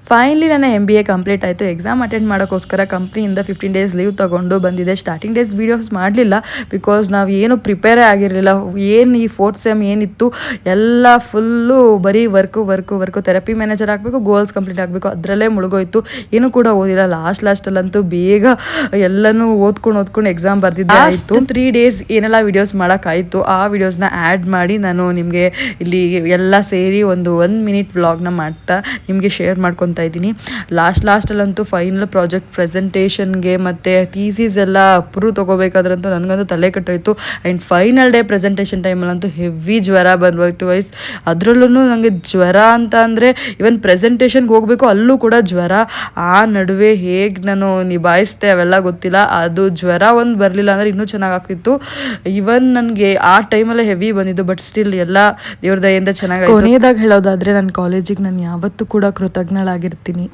Finally ನನ್ನ MBA complete ಆಯಿತು. Exam attend ಮಾಡೋಕ್ಕೋಸ್ಕರ ಕಂಪ್ನಿಯಿಂದ 15 ಡೇಸ್ ಲೀವ್ ತೊಗೊಂಡು ಬಂದಿದ್ದೆ. ಸ್ಟಾರ್ಟಿಂಗ್ ಡೇಸ್ ವೀಡಿಯೋಸ್ ಮಾಡಲಿಲ್ಲ ಬಿಕಾಸ್ ನಾವು ಏನು ಪ್ರಿಪೇರೇ ಆಗಿರಲಿಲ್ಲ. ಏನು ಈ 4th ಸೆಮ್ ಏನಿತ್ತು ಎಲ್ಲ ಫುಲ್ಲು ಬರೀ ವರ್ಕು ಥೆರಪಿ ಮ್ಯಾನೇಜರ್ ಆಗಬೇಕು, ಗೋಲ್ಸ್ ಕಂಪ್ಲೀಟ್ ಆಗಬೇಕು, ಅದರಲ್ಲೇ ಮುಳುಗೋಯ್ತು. ಏನೂ ಕೂಡ ಓದಿಲ್ಲ. ಲಾಸ್ಟಲ್ಲಂತೂ ಬೇಗ ಎಲ್ಲನೂ ಓದ್ಕೊಂಡು ಎಕ್ಸಾಮ್ ಬರ್ದಿದ್ದೆ ಆಯಿತು. 3 ಡೇಸ್ ಏನೆಲ್ಲ ವೀಡಿಯೋಸ್ ಮಾಡೋಕ್ಕಾಯಿತು ಆ ವೀಡಿಯೋಸ್ನ ಆ್ಯಡ್ ಮಾಡಿ ನಾನು ನಿಮಗೆ ಇಲ್ಲಿ ಎಲ್ಲ ಸೇರಿ ಒಂದು 1 ಮಿನಿಟ್ ವ್ಲಾಗ್ನ ಮಾಡ್ತಾ ನಿಮಗೆ ಶೇರ್ ಮಾಡ್ಕೊತಾ ಇದ್ದೀನಿ. ಲಾಸ್ಟಲ್ಲಂತೂ ಫೈನಲ್ ಪ್ರಾಜೆಕ್ಟ್ ಪ್ರೆಸೆಂಟೇಷನ್ಗೆ ಮತ್ತು ಥೀಸಿಸ್ ಎಲ್ಲ ಅಪ್ರೂವ್ ತೊಗೋಬೇಕಾದ್ರಂತೂ ನನಗಂತೂ ತಲೆ ಕೆಟ್ಟೋಯ್ತು. ಆ್ಯಂಡ್ ಫೈನಲ್ ಡೇ ಪ್ರೆಸೆಂಟೇಷನ್ ಟೈಮಲ್ಲಂತೂ ಹೆವಿ ಜ್ವರ ಬಂದೋಯ್ತು ವೈಸ್. ಅದರಲ್ಲೂ ನನಗೆ ಜ್ವರ ಅಂತ ಅಂದರೆ ಇವನ್ ಪ್ರೆಸೆಂಟೇಷನ್ಗೆ ಹೋಗಬೇಕು ಅಲ್ಲೂ ಕೂಡ ಜ್ವರ. ಆ ನಡುವೆ ಹೇಗೆ ನಾನು ನಿಭಾಯಿಸ್ದೆ ಅವೆಲ್ಲ ಗೊತ್ತಿಲ್ಲ. ಅದು ಜ್ವರ ಒಂದು ಬರಲಿಲ್ಲ ಅಂದರೆ ಇನ್ನೂ ಚೆನ್ನಾಗಾಗ್ತಿತ್ತು. ಇವನ್ ನನಗೆ ಆ ಟೈಮಲ್ಲೇ ಹೆವಿ ಬಂದಿದ್ದು, ಬಟ್ ಸ್ಟಿಲ್ ಎಲ್ಲ ದೇವ್ರ ದಯೆಯಿಂದ ಚೆನ್ನಾಗಿ. ಕೊನೆಯದಾಗಿ ಹೇಳೋದಾದರೆ ನನ್ನ ಕಾಲೇಜಿಗೆ ನಾನು ಯಾವತ್ತೂ ಕೂಡ ಕೃತಜ್ಞಳಾಗಿರ್ತೀನಿ.